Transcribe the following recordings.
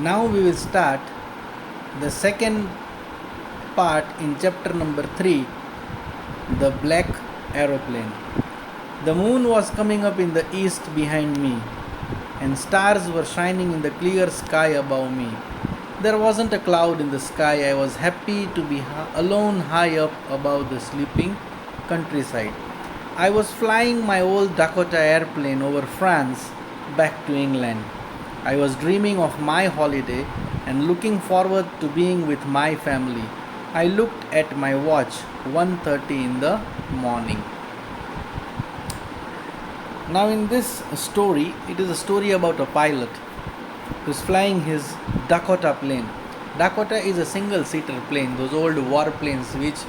Now we will start the second part in chapter number 3, the Black Aeroplane. The moon was coming up in the east behind me, and stars were shining in the clear sky above me. There wasn't a cloud in the sky. I was happy to be alone high up above the sleeping countryside. I was flying my old Dakota airplane over France back to England. I was dreaming of my holiday and looking forward to being with my family. I looked at my watch, 1:30 in the morning. Now in this story, it is a story about a pilot who is flying his Dakota plane. Dakota is a single-seater plane, those old war planes which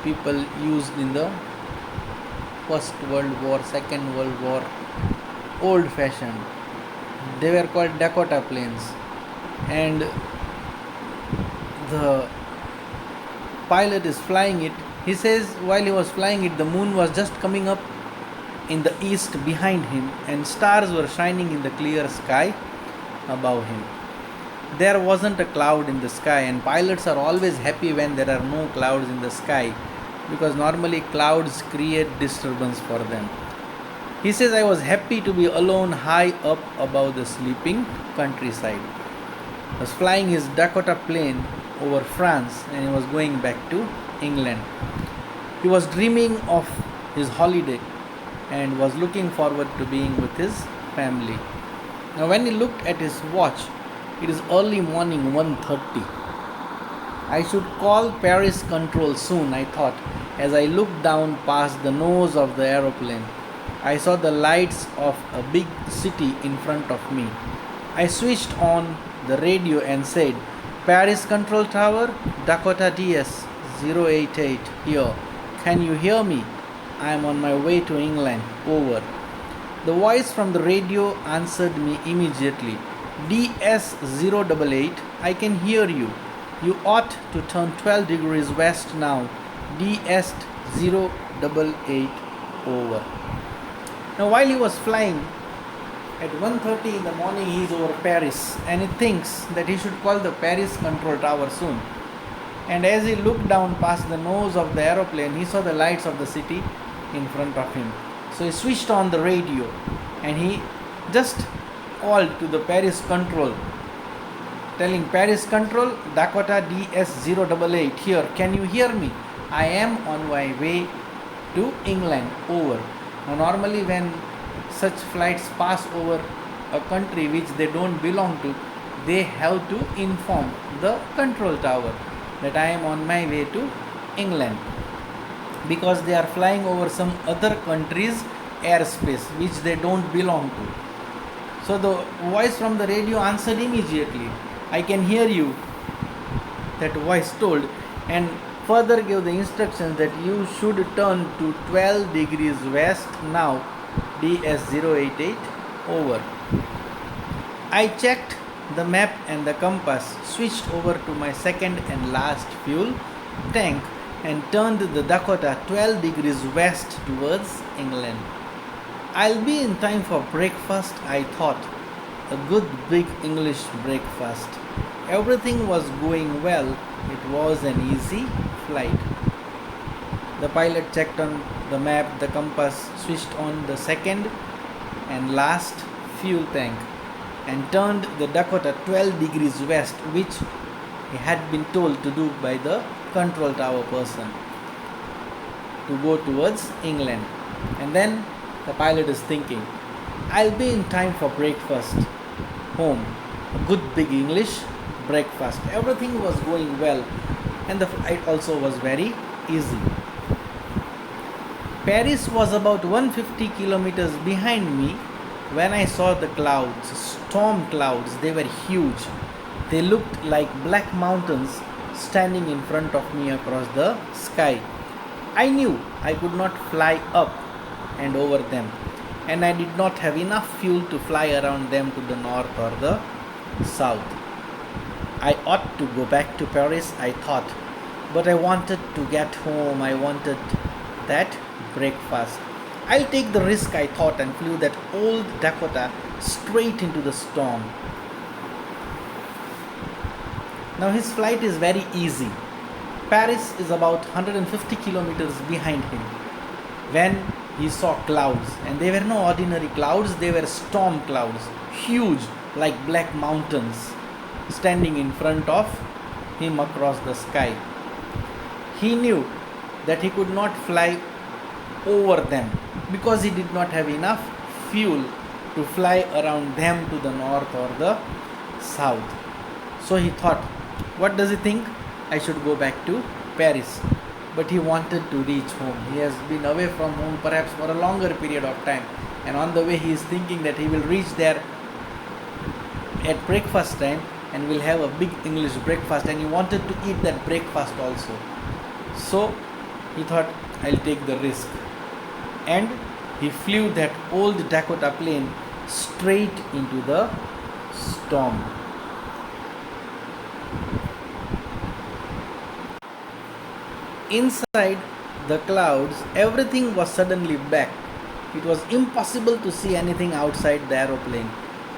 people used in the First World War, Second World War, old-fashioned. They were called Dakota planes, and the pilot is flying it. He says while he was flying it, the moon was just coming up in the east behind him, and stars were shining in the clear sky above him. There wasn't a cloud in the sky, and pilots are always happy when there are no clouds in the sky, because normally clouds create disturbance for them. He says, I was happy to be alone high up above the sleeping countryside. He was flying his Dakota plane over France, and he was going back to England. He was dreaming of his holiday and was looking forward to being with his family. Now when he looked at his watch, it is early morning, 1:30. I should call Paris control soon, I thought, as I looked down past the nose of the aeroplane. I saw the lights of a big city in front of me. I switched on the radio and said, Paris control tower, Dakota DS-088 here. Can you hear me? I am on my way to England. Over. The voice from the radio answered me immediately. DS-088, I can hear you. You ought to turn 12 degrees west now. DS-088, over. Now while he was flying, at 1:30 in the morning he is over Paris, and he thinks that he should call the Paris control tower soon. And as he looked down past the nose of the aeroplane, he saw the lights of the city in front of him. So he switched on the radio and he just called to the Paris control, telling Paris control, Dakota DS-088 here. Can you hear me? I am on my way to England. Over. Now normally when such flights pass over a country which they don't belong to, they have to inform the control tower that I am on my way to England, because they are flying over some other country's airspace which they don't belong to. So the voice from the radio answered immediately. I can hear you, that voice told, and further gave the instructions that you should turn to 12 degrees west now, DS-088, over. I checked the map and the compass, switched over to my second and last fuel tank, and turned the Dakota 12 degrees west towards England. I'll be in time for breakfast, I thought. A good big English breakfast. Everything was going well. It was an easy flight. The pilot checked on the map, the compass, switched on the second and last fuel tank, and turned the Dakota 12 degrees west, which he had been told to do by the control tower person, to go towards England. And then the pilot is thinking, I'll be in time for breakfast home. A good big English breakfast. Everything was going well, and the flight also was very easy. Paris was about 150 kilometers behind me when I saw the clouds, storm clouds. They were huge. They looked like black mountains standing in front of me across the sky. I knew I could not fly up and over them, and I did not have enough fuel to fly around them to the north or the south. I ought to go back to Paris, I thought, but I wanted to get home. I wanted that breakfast. I'll take the risk, I thought, and flew that old Dakota straight into the storm. Now his flight is very easy. Paris is about 150 kilometers behind him when he saw clouds, and they were no ordinary clouds, they were storm clouds, huge like black mountains, standing in front of him across the sky. He knew that he could not fly over them because he did not have enough fuel to fly around them to the north or the south. So he thought, what does he think? I should go back to Paris. But he wanted to reach home. He has been away from home perhaps for a longer period of time, and on the way he is thinking that he will reach there at breakfast time and will have a big English breakfast, and he wanted to eat that breakfast also. So he thought, I'll take the risk, and he flew that old Dakota plane straight into the storm. Inside the clouds, everything was suddenly black. It was impossible to see anything outside the aeroplane.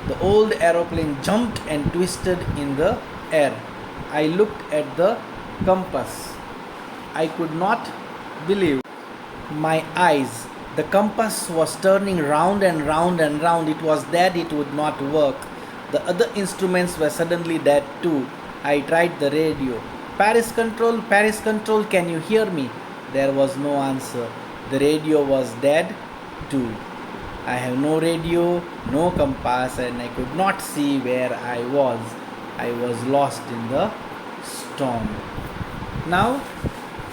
The old aeroplane jumped and twisted in the air. I looked at the compass. I could not believe my eyes. The compass was turning round and round and round. It was dead, it would not work. The other instruments were suddenly dead too. I tried the radio. Paris control, can you hear me? There was no answer. The radio was dead too. I have no radio, no compass, and I could not see where I was. I was lost in the storm. Now,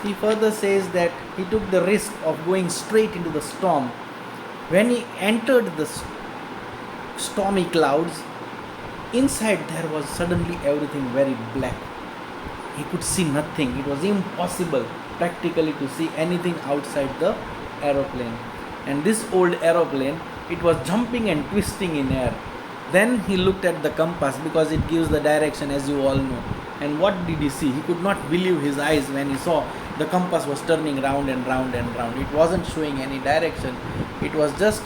he further says that he took the risk of going straight into the storm. When he entered the stormy clouds, inside there was suddenly everything very black. He could see nothing. It was impossible practically to see anything outside the aeroplane. And this old aeroplane, it was jumping and twisting in air. Then he looked at the compass because it gives the direction, as you all know. And what did he see? He could not believe his eyes when he saw the compass was turning round and round and round. It wasn't showing any direction. It was just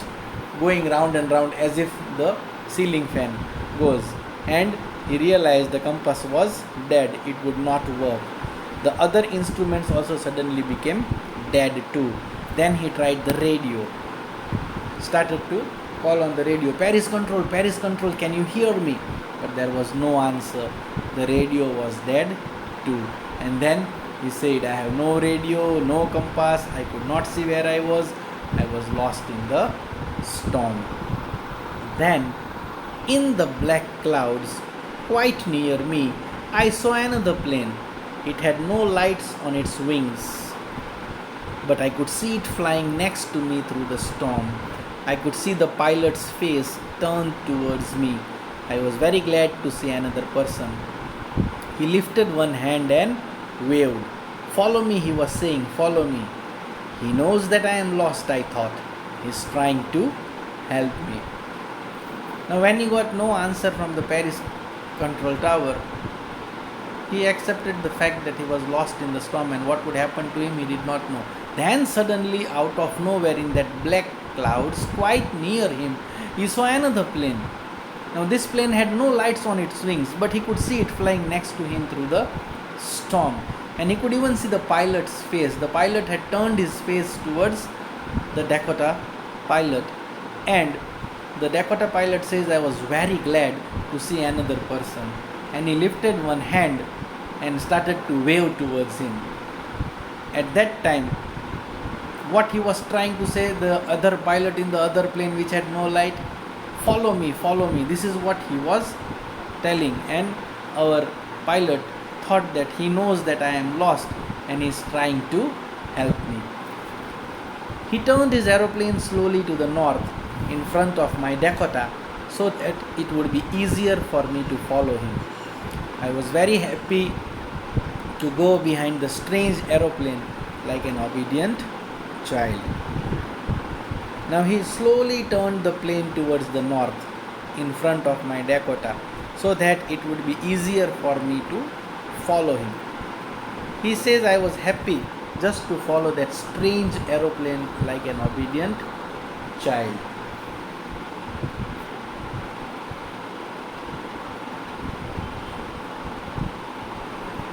going round and round as if the ceiling fan goes. And he realized the compass was dead. It would not work. The other instruments also suddenly became dead too. Then he tried the radio. Started to call on the radio. Paris control, can you hear me? But there was no answer. The radio was dead too. And then he said, I have no radio, no compass. I could not see where I was. I was lost in the storm. Then, in the black clouds, quite near me, I saw another plane. It had no lights on its wings, but I could see it flying next to me through the storm. I could see the pilot's face turned towards me. I was very glad to see another person. He lifted one hand and waved. Follow me, he was saying, follow me. He knows that I am lost, I thought. He's trying to help me. Now, when he got no answer from the Paris control tower, he accepted the fact that he was lost in the storm, and what would happen to him he did not know. Then suddenly, out of nowhere, in that black clouds quite near him, he saw another plane. Now this plane had no lights on its wings, but he could see it flying next to him through the storm, and he could even see the pilot's face. The pilot had turned his face towards the Dakota pilot, and the Dakota pilot says, I was very glad to see another person. And he lifted one hand and started to wave towards him. At that time, what he was trying to say, the other pilot in the other plane which had no light, follow me, follow me. This is what he was telling. And our pilot thought that he knows that I am lost and is trying to help me. He turned his aeroplane slowly to the north in front of my Dakota so that it would be easier for me to follow him. I was very happy to go behind the strange aeroplane like an obedient child. Now he slowly turned the plane towards the north in front of my Dakota so that it would be easier for me to follow him. He says I was happy just to follow that strange aeroplane like an obedient child.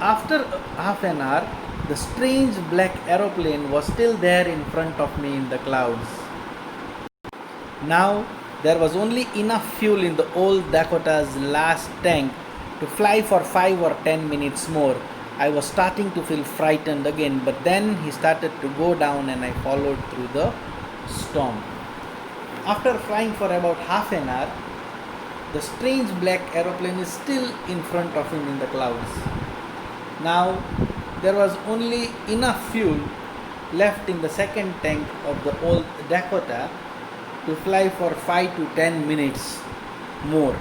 After half an hour, the strange black aeroplane was still there in front of me in the clouds. Now there was only enough fuel in the old Dakota's last tank to fly for 5 or 10 minutes more. I was starting to feel frightened again, but then he started to go down and I followed through the storm. After flying for about half an hour, the strange black aeroplane is still in front of him in the clouds. Now there was only enough fuel left in the second tank of the old Dakota to fly for 5 to 10 minutes more.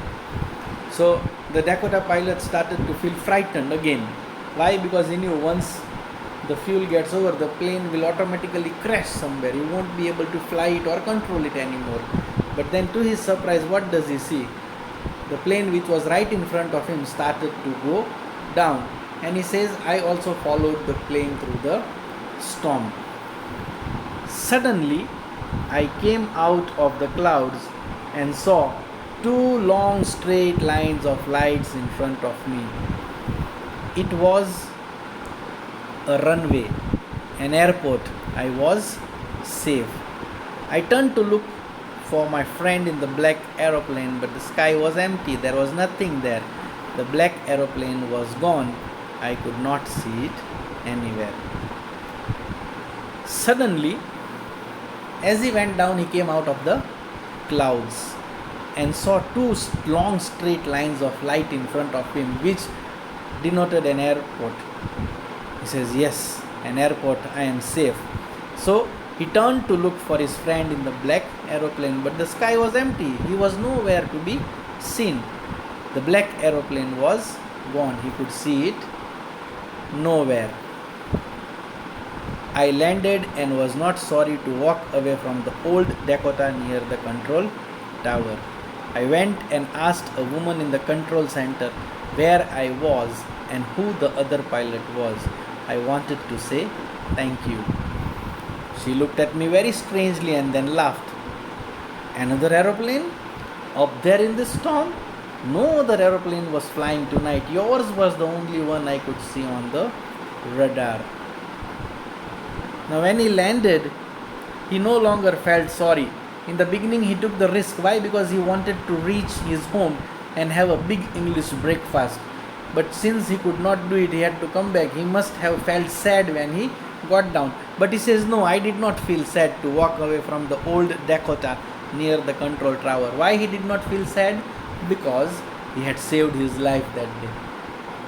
So the Dakota pilot started to feel frightened again. Why? Because he knew once the fuel gets over, the plane will automatically crash somewhere. He won't be able to fly it or control it anymore. But then to his surprise, what does he see? The plane which was right in front of him started to go down. And he says, I also followed the plane through the storm. Suddenly, I came out of the clouds and saw two long straight lines of lights in front of me. It was a runway, an airport. I was safe. I turned to look for my friend in the black aeroplane, but the sky was empty. There was nothing there. The black aeroplane was gone. I could not see it anywhere. Suddenly, as he went down, he came out of the clouds and saw two long straight lines of light in front of him, which denoted an airport. He says, yes, an airport, I am safe. So he turned to look for his friend in the black aeroplane, but the sky was empty. He was nowhere to be seen. The black aeroplane was gone. He could see it nowhere. I landed and was not sorry to walk away from the old Dakota near the control tower. I went and asked a woman in the control center where I was and who the other pilot was. I wanted to say thank you. She looked at me very strangely and then laughed. Another aeroplane? Up there in the storm? No other aeroplane was flying tonight. Yours was the only one I could see on the radar. Now when he landed, he no longer felt sorry. In the beginning he took the risk. Why? Because he wanted to reach his home and have a big English breakfast. But since he could not do it, he had to come back. He must have felt sad when he got down. But he says, no, I did not feel sad to walk away from the old Dakota near the control tower. Why he did not feel sad? Because he had saved his life that day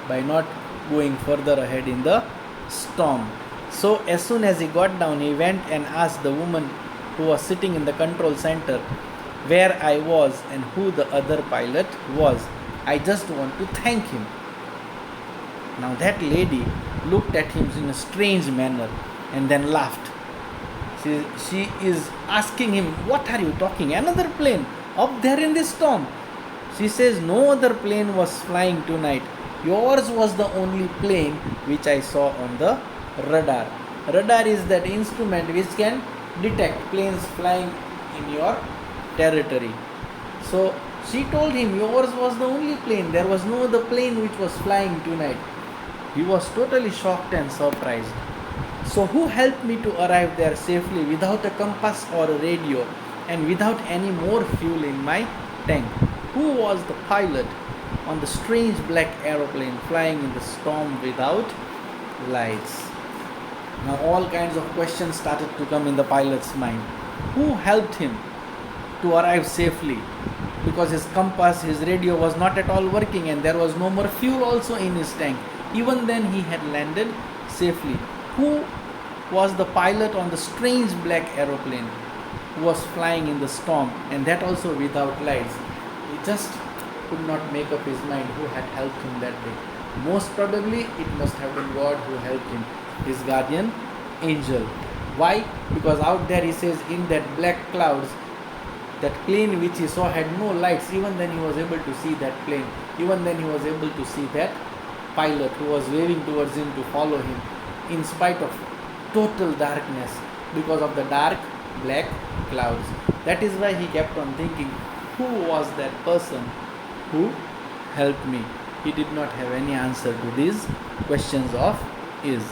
by not going further ahead in the storm. So as soon as he got down, he went and asked the woman who was sitting in the control center where I was and who the other pilot was. I just want to thank him. Now that lady looked at him in a strange manner and then laughed. She is asking him, what are you talking? Another plane up there in this storm? She says, no other plane was flying tonight. Yours was the only plane which I saw on the radar. Radar is that instrument which can detect planes flying in your territory. So she told him, yours was the only plane. There was no other plane which was flying tonight. He was totally shocked and surprised. So who helped me to arrive there safely without a compass or a radio and without any more fuel in my tank? Who was the pilot on the strange black aeroplane flying in the storm without lights? Now all kinds of questions started to come in the pilot's mind. Who helped him to arrive safely? Because his compass, his radio was not at all working and there was no more fuel also in his tank. Even then he had landed safely. Who was the pilot on the strange black aeroplane who was flying in the storm, and that also without lights? He just could not make up his mind who had helped him that day. Most probably it must have been God who helped him, his guardian angel. Why? Because out there, he says, in that black clouds, that plane which he saw had no lights. Even then he was able to see that plane. Even then he was able to see that pilot who was waving towards him to follow him in spite of total darkness, because of the dark black clouds. That is why he kept on thinking, who was that person who helped me? he did not have any answer to these questions of his.